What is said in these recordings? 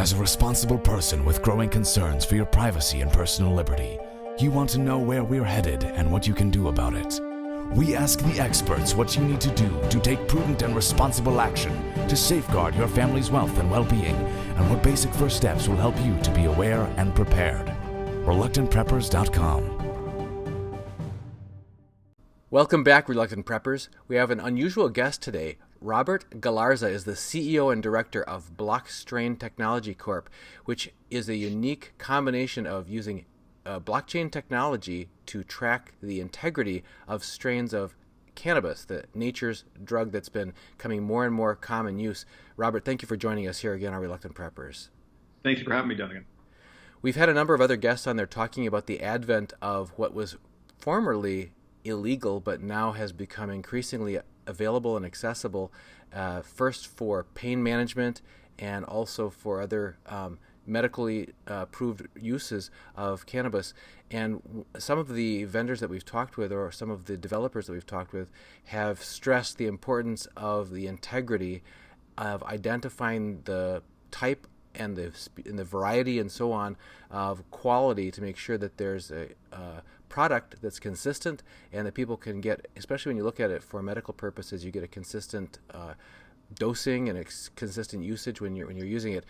As a responsible person with growing concerns for your privacy and personal liberty, you want to know where we're headed and what you can do about it. We ask the experts what you need to do to take prudent and responsible action to safeguard your family's wealth and well-being, and what basic first steps will help you to be aware and prepared. ReluctantPreppers.com. Welcome back, Reluctant Preppers. We have an unusual guest today. Robert Galarza is the CEO and director of BLOCKStrain Technology Corp, which is a unique combination of using blockchain technology to track the integrity of strains of cannabis, the nature's drug that's been becoming more and more common use. Robert, thank you for joining us here again on Reluctant Preppers. Thank you for having me, Dunagun. We've had a number of other guests on there talking about the advent of what was formerly illegal but now has become increasingly available and accessible, first for pain management and also for other medically approved uses of cannabis. And some of the vendors that we've talked with, or some of the developers that we've talked with, have stressed the importance of the integrity of identifying the type and the variety and so on of quality to make sure that there's a product that's consistent and that people can get, especially when you look at it for medical purposes, you get a consistent dosing and a consistent usage when you're using it.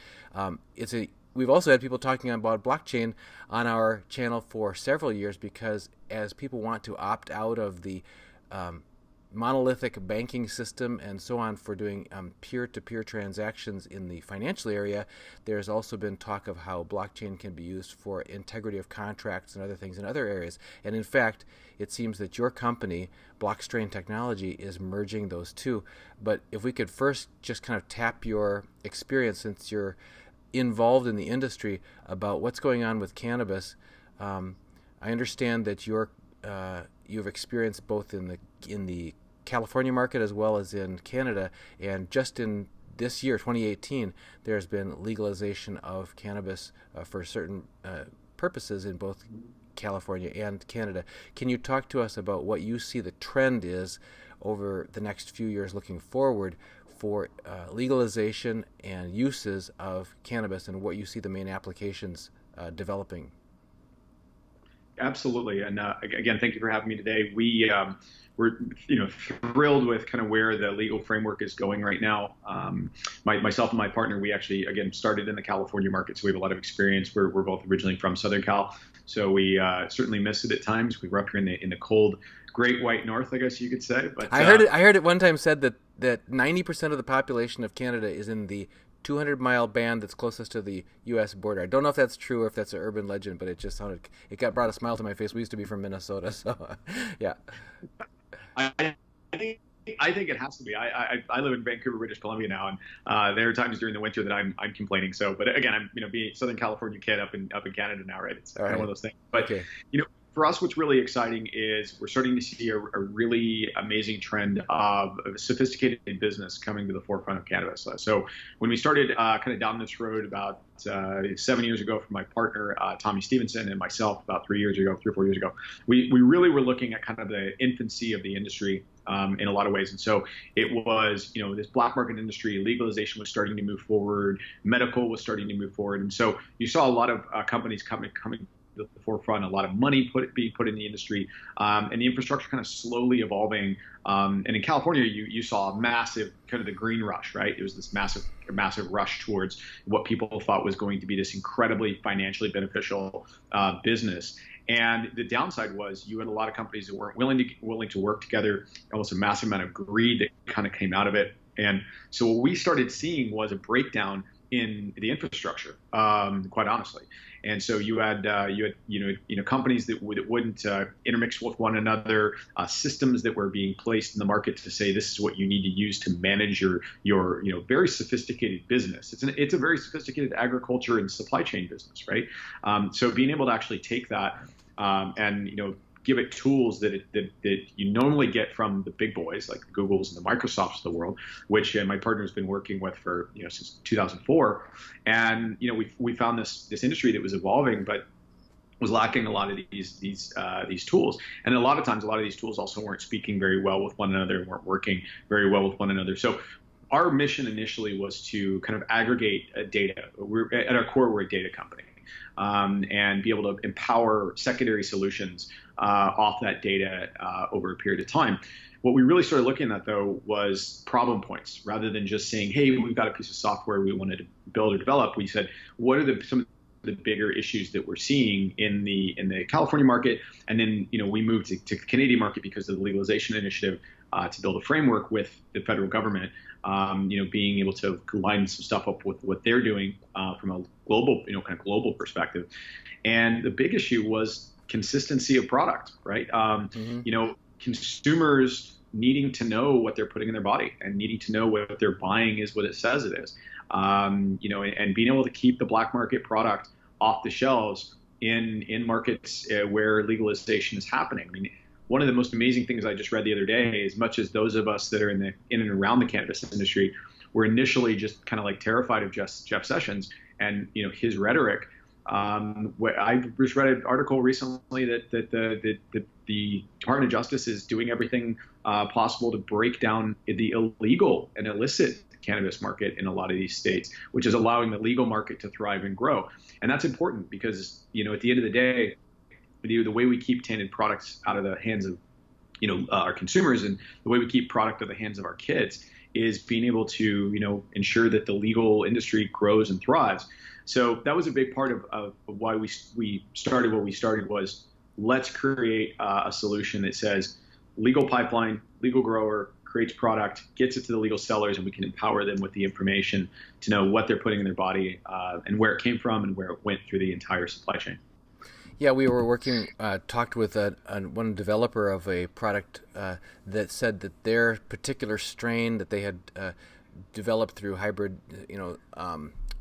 We've also had people talking about blockchain on our channel for several years, because as people want to opt out of the monolithic banking system and so on for doing peer-to-peer transactions in the financial area, there's also been talk of how blockchain can be used for integrity of contracts and other things in other areas. And in fact, it seems that your company, BLOCKStrain Technology, is merging those two. But if we could first just kind of tap your experience, since you're involved in the industry, about what's going on with cannabis. I understand that you've experienced both in the California market as well as in Canada, and just in this year, 2018, there's been legalization of cannabis for certain purposes in both California and Canada. Can you talk to us about what you see the trend is over the next few years looking forward for legalization and uses of cannabis, and what you see the main applications developing? Absolutely, and again, thank you for having me today. We're thrilled with kind of where the legal framework is going right now. Myself and my partner, we actually again started in the California market, so we have a lot of experience. We're both originally from Southern Cal, so we certainly miss it at times. We were up here in the cold, Great White North, I guess you could say. But I heard it one time said that 90% of the population of Canada is in the 200-mile band that's closest to the U.S. border. I don't know if that's true or if that's an urban legend, but it brought a smile to my face. We used to be from Minnesota, so yeah. I think it has to be. I live in Vancouver, British Columbia now, and there are times during the winter that I'm complaining. So, but again, I'm being a Southern California kid up in Canada now, right? It's kind of one of those things. But okay. For us, what's really exciting is we're starting to see a really amazing trend of sophisticated business coming to the forefront of cannabis. So when we started kind of down this road about 7 years ago from my partner, Tommy Stevenson, and myself about 3 or 4 years ago, we really were looking at kind of the infancy of the industry in a lot of ways. And so it was, this black market industry, legalization was starting to move forward, medical was starting to move forward. And so you saw a lot of companies coming to the forefront, a lot of money being put in the industry, and the infrastructure kind of slowly evolving. And in California, you saw a massive kind of the green rush, right? It was this massive rush towards what people thought was going to be this incredibly financially beneficial business. And the downside was you had a lot of companies that weren't willing to work together, almost a massive amount of greed that kind of came out of it. And so what we started seeing was a breakdown in the infrastructure, quite honestly. And so you had companies that wouldn't intermix with one another, systems that were being placed in the market to say this is what you need to use to manage your very sophisticated business. It's a very sophisticated agriculture and supply chain business, right? So being able to actually take that and give it tools that you normally get from the big boys like the Googles and the Microsofts of the world, which my partner has been working with for since 2004, and we found this industry that was evolving but was lacking a lot of these tools, and a lot of times a lot of these tools also weren't speaking very well with one another and weren't working very well with one another. So our mission initially was to kind of aggregate data. At our core, we're a data company, and be able to empower secondary solutions off that data over a period of time. What we really started looking at, though, was problem points. Rather than just saying, hey, we've got a piece of software we wanted to build or develop, we said, what are some of the bigger issues that we're seeing in the California market? And then, we moved to the Canadian market because of the legalization initiative to build a framework with the federal government, being able to line some stuff up with what they're doing from a global, kind of global perspective. And the big issue was consistency of product, right? Consumers needing to know what they're putting in their body and needing to know what they're buying is what it says it is. And being able to keep the black market product off the shelves in markets where legalization is happening. I mean, one of the most amazing things I just read the other day, as much as those of us that are in and around the cannabis industry were initially just kind of like terrified of Jeff Sessions and his rhetoric. I just read an article recently that the Department of Justice is doing everything possible to break down the illegal and illicit cannabis market in a lot of these states, which is allowing the legal market to thrive and grow. And that's important because, at the end of the day, the way we keep tainted products out of the hands of, our consumers, and the way we keep product out of the hands of our kids is being able to, ensure that the legal industry grows and thrives. So that was a big part of why we started what we started was, let's create a solution that says legal pipeline, legal grower, creates product, gets it to the legal sellers, and we can empower them with the information to know what they're putting in their body and where it came from and where it went through the entire supply chain. Yeah, we were talked with one developer of a product that said that their particular strain that they had developed through hybrid,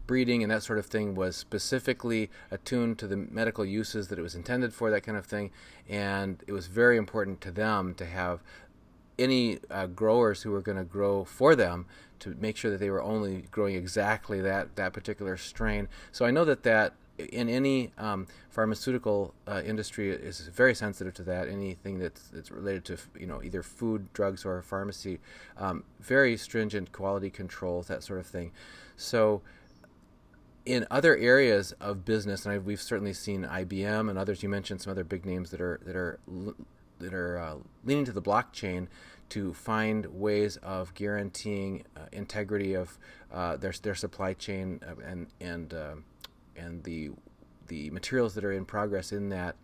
breeding and that sort of thing was specifically attuned to the medical uses that it was intended for, that kind of thing. And it was very important to them to have any growers who were going to grow for them to make sure that they were only growing exactly that particular strain. So I know that in any pharmaceutical industry is very sensitive to that. Anything that's related to either food, drugs, or pharmacy, very stringent quality controls, that sort of thing. So in other areas of business, and we've certainly seen IBM and others. You mentioned some other big names that are leaning to the blockchain to find ways of guaranteeing integrity of their supply chain and the materials that are in progress in that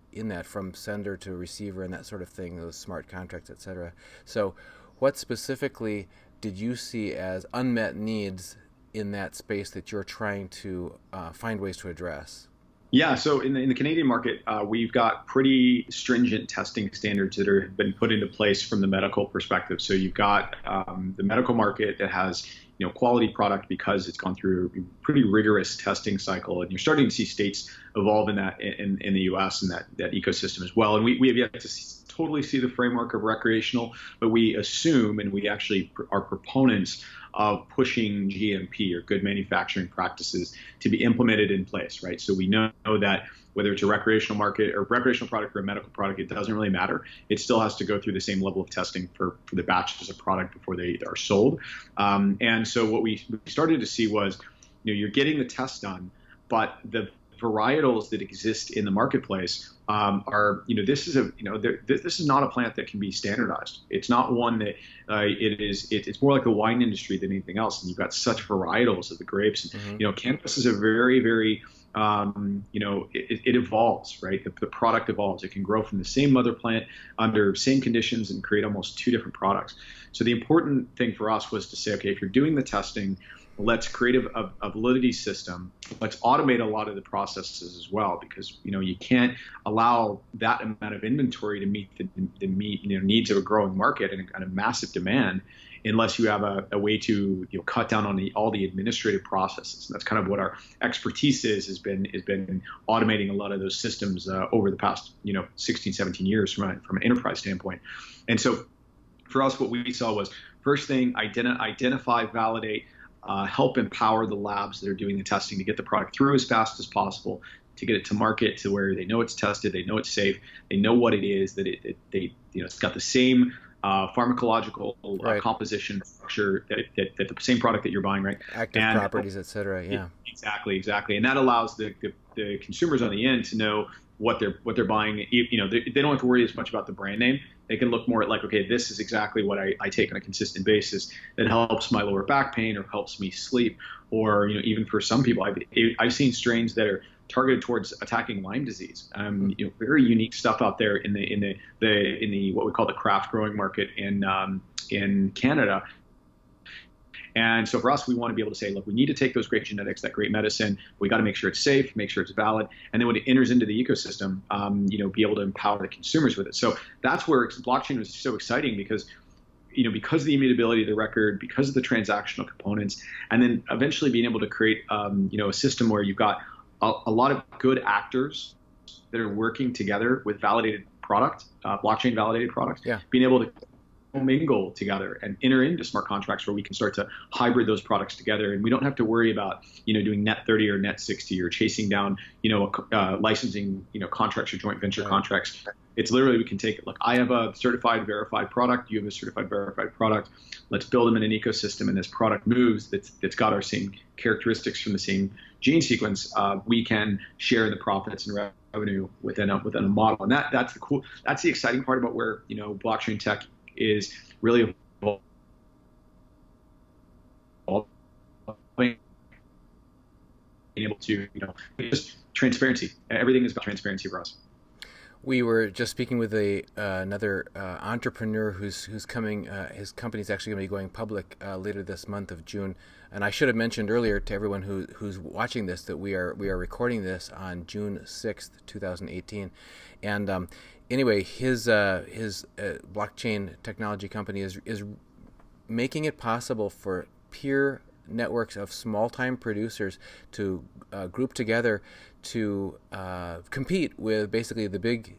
from sender to receiver and that sort of thing, those smart contracts, etc. So what specifically did you see as unmet needs in that space that you're trying to find ways to address? Yeah, so in the Canadian market, we've got pretty stringent testing standards that have been put into place from the medical perspective. So you've got the medical market that has quality product because it's gone through a pretty rigorous testing cycle, and you're starting to see states evolve in that in the U.S. and that ecosystem as well. And we have yet to totally see the framework of recreational, but we assume and we actually are proponents of pushing GMP or good manufacturing practices to be implemented in place, right? So we know that whether it's a recreational market or recreational product or a medical product, it doesn't really matter. It still has to go through the same level of testing for the batches of product before they are sold. And so what we started to see was, you're getting the test done, but the varietals that exist in the marketplace are, this is not a plant that can be standardized. It's not one that it's more like the wine industry than anything else. And you've got such varietals of the grapes. Mm-hmm. Cannabis is a very, very, it evolves, right? The product evolves. It can grow from the same mother plant under same conditions and create almost two different products. So the important thing for us was to say, okay, if you're doing the testing, let's create a validity system. Let's automate a lot of the processes as well, because you can't allow that amount of inventory to meet the needs of a growing market and a massive demand, unless you have a way to cut down on all the administrative processes. And that's kind of what our expertise has been automating a lot of those systems over the past 16, 17 years from an enterprise standpoint. And so for us, what we saw was, first thing, identify, validate. Help empower the labs that are doing the testing to get the product through as fast as possible, to get it to market to where they know it's tested, they know it's safe, they know what it is, that it's got the same pharmacological Right. composition structure that the same product that you're buying, right? Active And properties, et cetera. Yeah. exactly, and that allows the consumers on the end to know what they're buying. They don't have to worry as much about the brand name. They can look more at like, okay, this is exactly what I take on a consistent basis that helps my lower back pain or helps me sleep, or even for some people, I've seen strains that are targeted towards attacking Lyme disease. Very unique stuff out there in the what we call the craft growing market in Canada. And so for us, we want to be able to say, look, we need to take those great genetics, that great medicine. We got to make sure it's safe, make sure it's valid, and then when it enters into the ecosystem, be able to empower the consumers with it. So that's where blockchain was so exciting because of the immutability of the record, because of the transactional components, and then eventually being able to create, a system where you've got a lot of good actors that are working together with validated product, blockchain validated products, being able to mingle together and enter into smart contracts where we can start to hybrid those products together, and we don't have to worry about doing net 30 or net 60 or chasing down licensing contracts or joint venture contracts. It's literally, we can take it, look, I have a certified verified product, you have a certified verified product, let's build them in an ecosystem, and this product moves that's got our same characteristics from the same gene sequence. We can share the profits and revenue within a model, and that's the exciting part about where blockchain tech is really being able to, just transparency. Everything is about transparency for us. We were just speaking with another entrepreneur who's coming. His company is actually going to be going public later this month of June. And I should have mentioned earlier to everyone who's watching this that we are recording this on June 6th, 2018. And anyway, his blockchain technology company is making it possible for peer networks of small-time producers to group together to compete with basically the big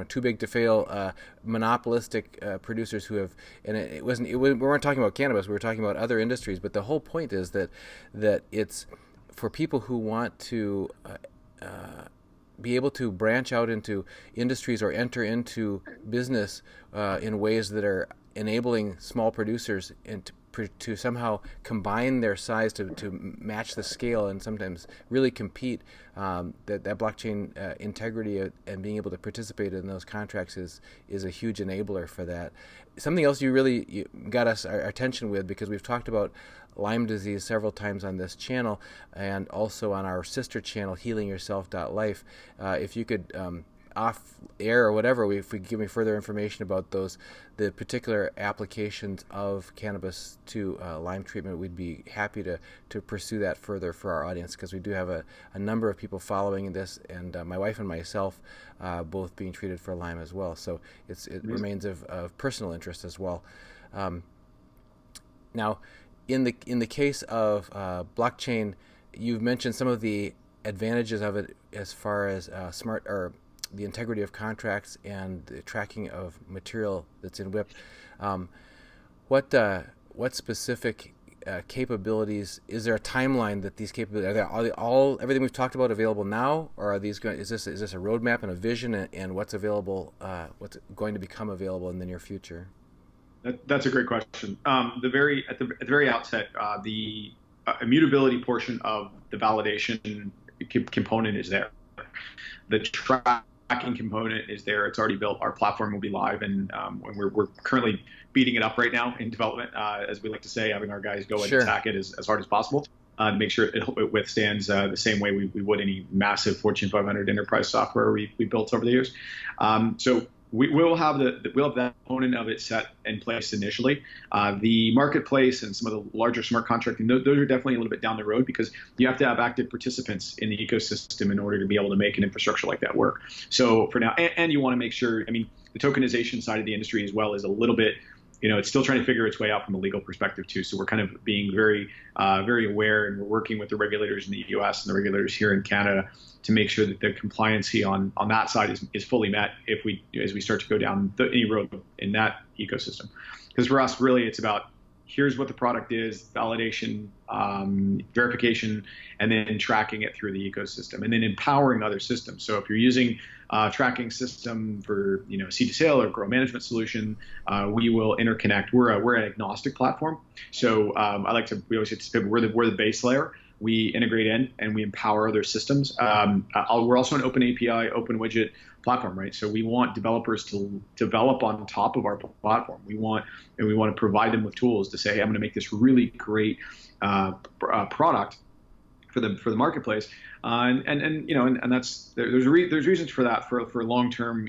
too big to fail monopolistic producers who have, and we weren't talking about cannabis, we were talking about other industries, but the whole point is that it's for people who want to be able to branch out into industries or enter into business in ways that are enabling small producers and to somehow combine their size to match the scale and sometimes really compete. That blockchain integrity and being able to participate in those contracts is a huge enabler for that. Something else you got us our attention with, because we've talked about Lyme disease several times on this channel and also on our sister channel, healingyourself.life. If you could off air or whatever, if we give me further information about the particular applications of cannabis to Lyme treatment, we'd be happy to pursue that further for our audience, because we do have a number of people following this, and my wife and myself both being treated for Lyme as well. So it remains of personal interest as well. Now, in the case of blockchain, you've mentioned some of the advantages of it as far as the integrity of contracts and the tracking of material that's in WIP. What specific capabilities, is there a timeline that these capabilities, are they all everything we've talked about available now, or are these is this a roadmap and a vision, and what's what's going to become available in the near future? That's a great question. At the very outset, the immutability portion of the validation component is there. The tracking component is there. It's already built. Our platform will be live, and we're currently beating it up right now in development, as we like to say, having our guys go and attack it as hard as possible to make sure it withstands the same way we would any massive Fortune 500 enterprise software we built over the years. So we'll have that component of it set in place initially. The marketplace and some of the larger smart contracting, those are definitely a little bit down the road, because you have to have active participants in the ecosystem in order to be able to make an infrastructure like that work. So for now, and you want to make sure, the tokenization side of the industry as well is a little bit, it's still trying to figure its way out from a legal perspective too. So we're kind of being very, very aware, and we're working with the regulators in the US and the regulators here in Canada to make sure that the compliancy on that side is fully met as we start to go down any road in that ecosystem. Because for us, really, it's about here's what the product is, validation, verification, and then tracking it through the ecosystem, and then empowering other systems. So if you're using a tracking system for seed to sale or grow management solution, we will interconnect. We're an agnostic platform, so we always say we're the base layer. We integrate in and we empower other systems. We're also an open API, open widget platform, right? So we want developers to develop on top of our platform. We want to provide them with tools to say, hey, I'm going to make this really great product for the marketplace. And that's there's reasons for that for long-term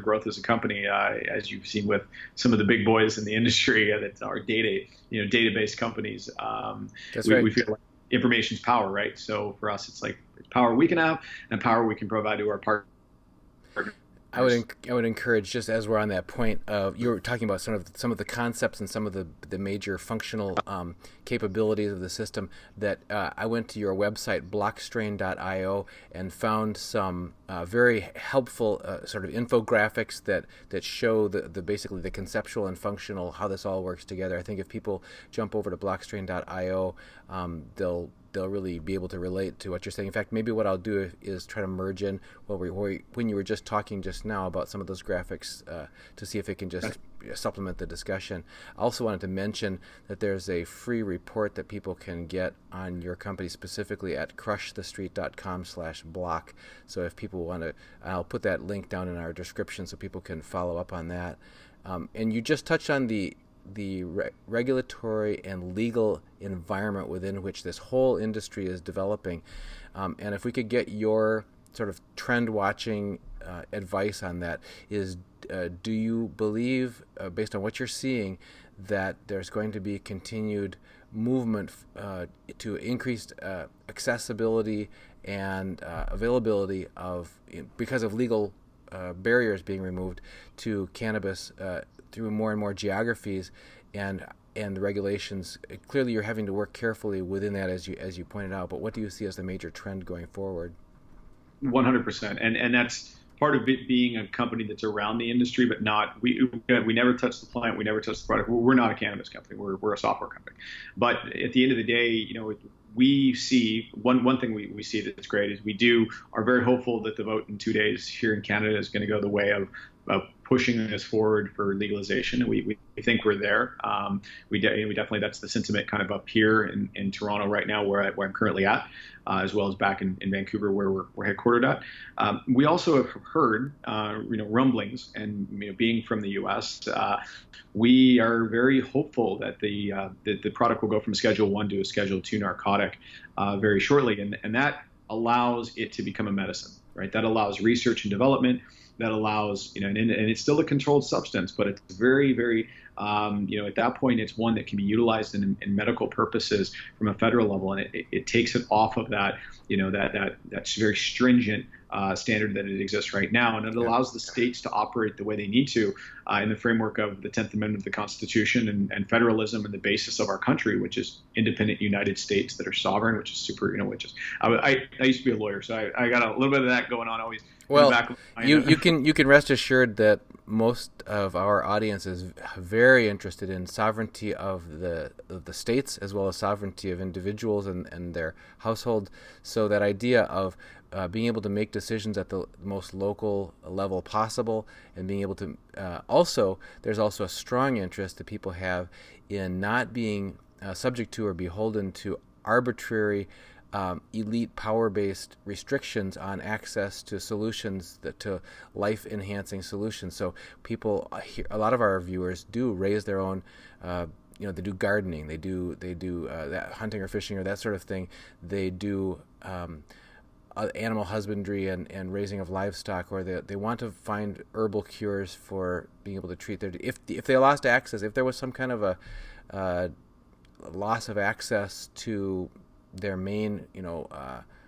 growth as a company, as you've seen with some of the big boys in the industry that are database companies. That's right. We feel like information's power, right? So for us, it's power we can have and power we can provide to our partners. I would encourage, just as we're on that point of, you were talking about some of the concepts and some of the major functional capabilities of the system, that I went to your website BLOCKStrain.io and found some very helpful sort of infographics that show basically the conceptual and functional, how this all works together. I think if people jump over to BLOCKStrain.io, they'll really be able to relate to what you're saying. In fact, maybe what I'll do is try to merge in when you were just talking just now about some of those graphics to see if it can just supplement the discussion. I also wanted to mention that there's a free report that people can get on your company, specifically at crushthestreet.com/block. So if people want to, I'll put that link down in our description so people can follow up on that. And you just touched on the regulatory and legal environment within which this whole industry is developing. And if we could get your sort of trend watching advice on that, do you believe, based on what you're seeing, that there's going to be continued movement to increased accessibility and availability because of legal barriers being removed to cannabis through more and more geographies and the regulations? Clearly, you're having to work carefully within that, as you pointed out. But what do you see as the major trend going forward? 100%, and that's part of it being a company that's around the industry, but not we never touch the plant, we never touch the product. We're not a cannabis company. We're a software company. But at the end of the day, we see one thing we see that's great is we are very hopeful that the vote in 2 days here in Canada is going to go the way of pushing us forward for legalization, and we think we're there. We definitely, that's the sentiment kind of up here in Toronto right now, where I'm currently at, as well as back in Vancouver, where we're headquartered at. We also have heard rumblings, and being from the U.S., we are very hopeful that the product will go from Schedule 1 to a Schedule 2 narcotic very shortly, and that allows it to become a medicine, right? That allows research and development. That allows, and it's still a controlled substance, but it's very, very, at that point, it's one that can be utilized in medical purposes from a federal level, and it takes it off of that, that's very stringent standard that it exists right now, and it allows the states to operate the way they need to in the framework of the 10th Amendment of the Constitution and federalism and the basis of our country, which is independent United States that are sovereign, which is super, I used to be a lawyer, so I got a little bit of that going on always. Well, you can rest assured that most of our audience is very interested in sovereignty of the states, as well as sovereignty of individuals and their household. So that idea of being able to make decisions at the most local level possible, and being able to there's also a strong interest that people have in not being subject to or beholden to arbitrary elite power-based restrictions on access to solutions, to life-enhancing solutions. So people, a lot of our viewers do raise their own, they do gardening, they do that hunting or fishing or that sort of thing. They do animal husbandry and raising of livestock, or they want to find herbal cures for being able to treat their, if they lost access, if there was some kind of a loss of access to their main,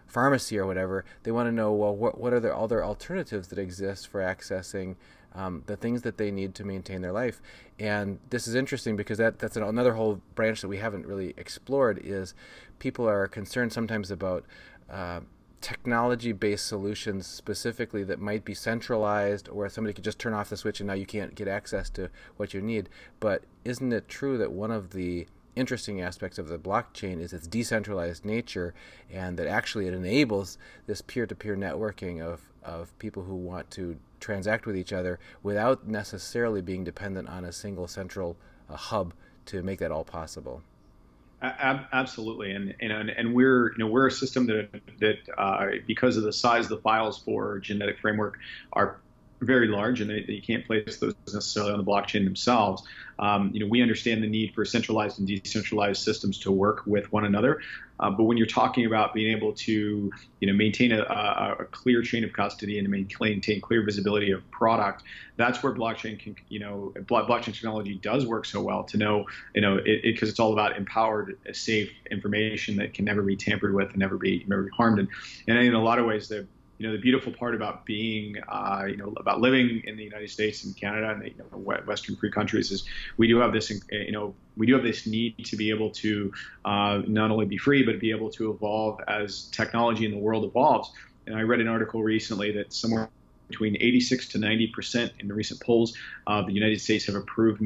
pharmacy or whatever, they want to know, well, what are the other alternatives that exist for accessing the things that they need to maintain their life. And this is interesting because that's another whole branch that we haven't really explored, is people are concerned sometimes about technology-based solutions specifically that might be centralized, or somebody could just turn off the switch and now you can't get access to what you need. But isn't it true that one of the interesting aspects of the blockchain is its decentralized nature, and that actually it enables this peer-to-peer networking of people who want to transact with each other without necessarily being dependent on a single central hub to make that all possible? Absolutely, and we're a system that because of the size of the files for genetic framework are very large, and you can't place those necessarily on the blockchain themselves. We understand the need for centralized and decentralized systems to work with one another. But when you're talking about being able to, maintain a clear chain of custody and maintain clear visibility of product, that's where blockchain blockchain technology does work so well. To know, because it's all about empowered, safe information that can never be tampered with and never be harmed. And in a lot of ways, the beautiful part about being, about living in the United States and Canada and the Western free countries is we do have this, need to be able to not only be free, but be able to evolve as technology in the world evolves. And I read an article recently that somewhere between 86 to 90% in the recent polls of the United States have approved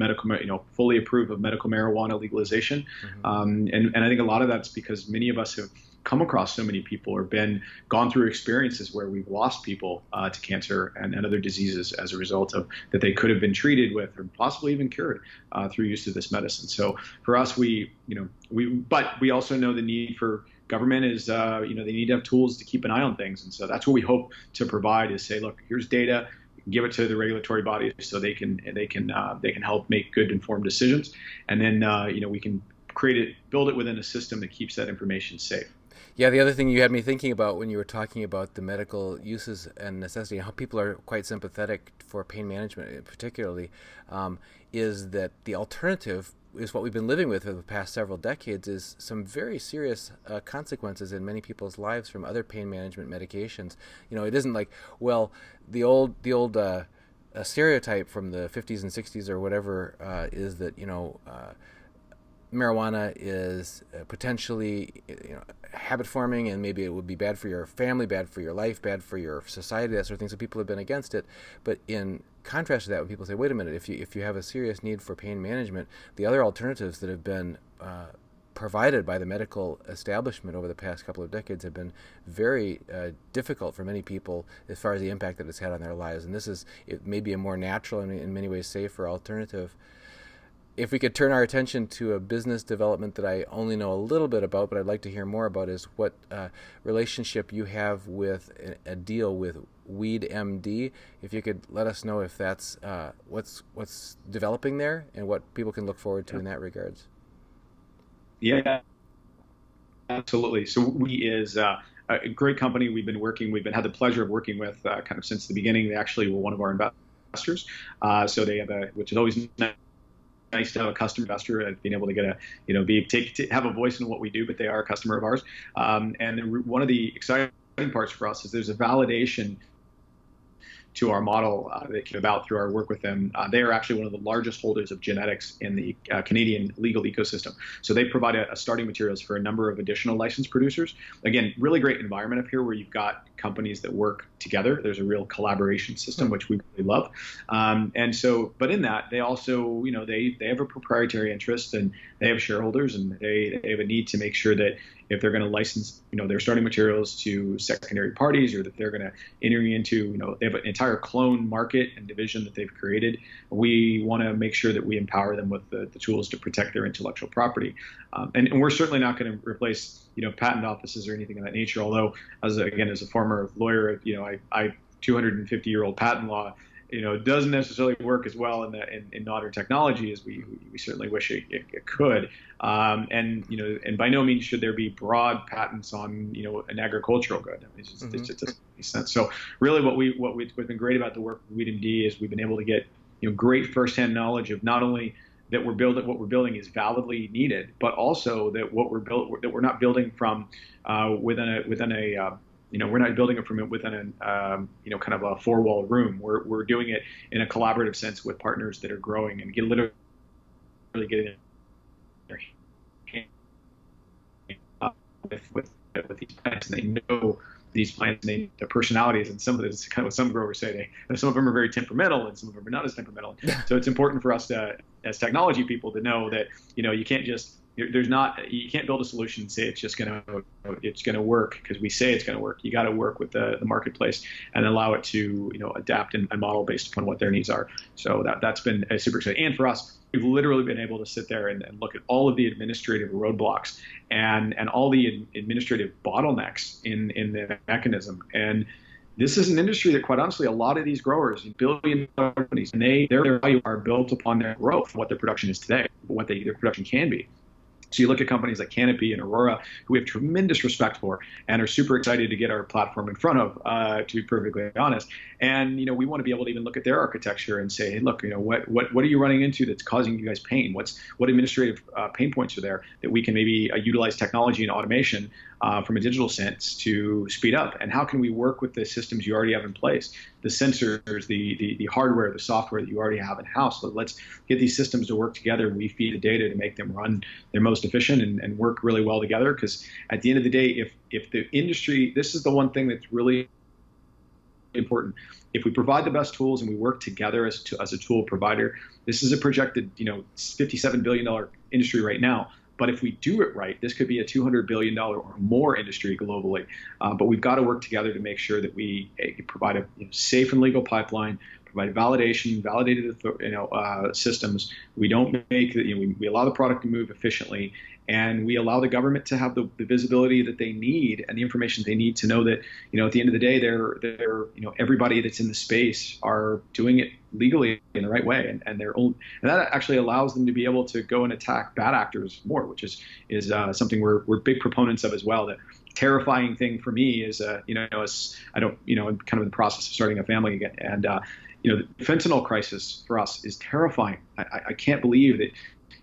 fully approved of medical marijuana legalization. Mm-hmm. And I think a lot of that's because many of us have come across so many people or gone through experiences where we've lost people to cancer and other diseases as a result of that they could have been treated with or possibly even cured through use of this medicine. So for us, but we also know the need for government is, they need to have tools to keep an eye on things. And so that's what we hope to provide is say, look, here's data, give it to the regulatory bodies so they can help make good informed decisions. And then, we can build it within a system that keeps that information safe. Yeah, the other thing you had me thinking about when you were talking about the medical uses and necessity, how people are quite sympathetic for pain management particularly, is that the alternative is what we've been living with for the past several decades is some very serious consequences in many people's lives from other pain management medications. It isn't like, well, the old stereotype from the 50s and 60s or whatever is that, marijuana is potentially habit forming, and maybe it would be bad for your family, bad for your life, bad for your society, that sort of thing. So people have been against it. But in contrast to that, when people say, wait a minute, if you have a serious need for pain management, the other alternatives that have been provided by the medical establishment over the past couple of decades have been very difficult for many people as far as the impact that it's had on their lives. And it may be a more natural and in many ways safer alternative. If we could turn our attention to a business development that I only know a little bit about, but I'd like to hear more about, is what relationship you have with a deal with WeedMD. If you could let us know if that's what's developing there and what people can look forward to in that regards. Yeah, absolutely. So We is a great company we've had the pleasure of working with kind of since the beginning. They actually were one of our investors. So they have which is always nice to have a customer investor, being able to get have a voice in what we do, but they are a customer of ours. And one of the exciting parts for us is there's a validation to our model that came about through our work with them. They are actually one of the largest holders of genetics in the Canadian legal ecosystem. So they provide a starting materials for a number of additional licensed producers. Again, really great environment up here where you've got companies that work together. There's a real collaboration system, which we really love. But in that, they also, they have a proprietary interest, and they have shareholders, and they have a need to make sure that if they're going to license, their starting materials to secondary parties, or that they're going to enter into, they have an entire clone market and division that they've created. We want to make sure that we empower them with the tools to protect their intellectual property. And we're certainly not going to replace, patent offices or anything of that nature. Although, as a former lawyer, I 250-year-old patent law, doesn't necessarily work as well in modern technology as we certainly wish it could. And by no means should there be broad patents on, an agricultural good. I mean, it just doesn't make sense. So really what's been great about the work with WeedMD is we've been able to get, great firsthand knowledge of not only that what we're building is validly needed, but also that we're not building from within a we're not building it from within kind of a four-wall room. We're doing it in a collaborative sense with partners that are growing and literally getting their hands with these plants. And they know these plants, their personalities, and some of this is kind of what some growers say. Some of them are very temperamental, and some of them are not as temperamental. So it's important for us to, as technology people, to know that you can't just you can't build a solution and say it's gonna work because we say it's gonna work. You got to work with the marketplace and allow it to adapt and model based upon what their needs are. So that's been super exciting. And for us, we've literally been able to sit there and look at all of the administrative roadblocks and all the administrative bottlenecks in the mechanism. And this is an industry that, quite honestly, a lot of these growers, billion-dollar companies, and their value are built upon their growth, what their production is today, what their production can be. So you look at companies like Canopy and Aurora, who we have tremendous respect for and are super excited to get our platform in front of, to be perfectly honest. And we want to be able to even look at their architecture and say, hey, look, what are you running into that's causing you guys pain? What administrative pain points are there that we can maybe utilize technology and automation from a digital sense to speed up? And how can we work with the systems you already have in place, the sensors, the hardware, the software that you already have in house? So let's get these systems to work together. We feed the data to make them run their most efficient and work really well together. Because at the end of the day, if the industry, this is the one thing that's really important. If we provide the best tools and we work together as a tool provider, this is a projected $57 billion industry right now. But if we do it right, this could be a $200 billion or more industry globally. But we've got to work together to make sure that we provide a safe and legal pipeline, provide validation, validated systems. We don't make we allow the product to move efficiently, and we allow the government to have the visibility that they need and the information they need to know that at the end of the day, they're everybody that's in the space are doing it legally in the right way, and that actually allows them to be able to go and attack bad actors more, which is something we're big proponents of as well. The terrifying thing for me is as I don't I'm kind of in the process of starting a family again, and the fentanyl crisis for us is terrifying. I can't believe that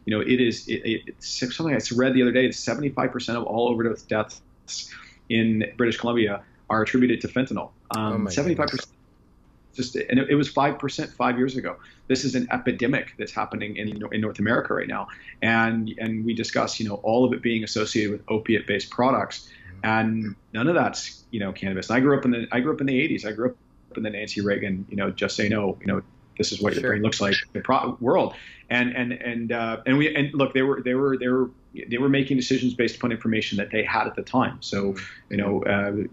it's something I read the other day. 75% of all overdose deaths in British Columbia are attributed to fentanyl. 75%. And it was 5% 5 years ago. This is an epidemic that's happening in North America right now, and we discuss all of it being associated with opiate-based products, and none of that's cannabis. And I grew up in the 80s. I grew up in the Nancy Reagan just say no. This is what your brain looks like in the world, and look, they were making decisions based upon information that they had at the time. So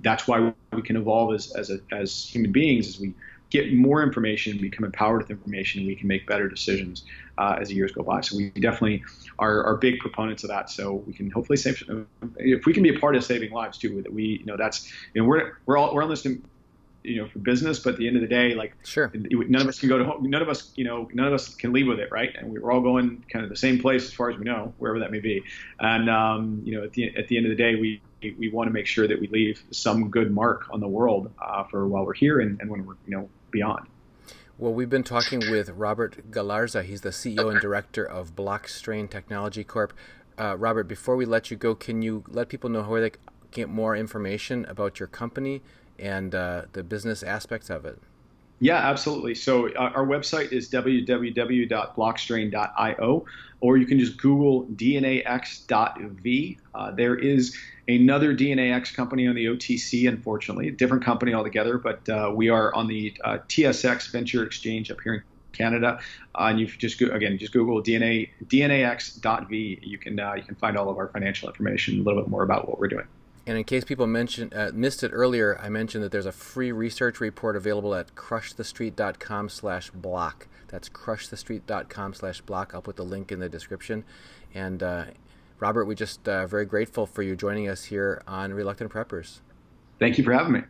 that's why we can evolve as human beings as we get more information, become empowered with information, and we can make better decisions as the years go by. So we definitely are big proponents of that. So we can hopefully save, if we can be a part of saving lives too. That we're on this for business, but at the end of the day, none of us can go to home. None of us can leave with it, right? And we're all going kind of the same place as far as we know, wherever that may be. And at the end of the day, we want to make sure that we leave some good mark on the world for while we're here and when we're beyond. Well, we've been talking with Robert Galarza. He's the CEO and director of BLOCKStrain Technology Corp. Robert, before we let you go, can you let people know where they can get more information about your company and the business aspects of it? Yeah, absolutely. So our website is www.blockstrain.io, or you can just Google DNAX.V. There is another DNAX company on the OTC, unfortunately, a different company altogether, but we are on the TSX Venture Exchange up here in Canada. And you just Google DNAX.V. You can find all of our financial information, a little bit more about what we're doing. And in case people missed it earlier, I mentioned that there's a free research report available at crushthestreet.com/block. That's crushthestreet.com/block. I'll put the link in the description. And Robert, we're just very grateful for you joining us here on Reluctant Preppers. Thank you for having me.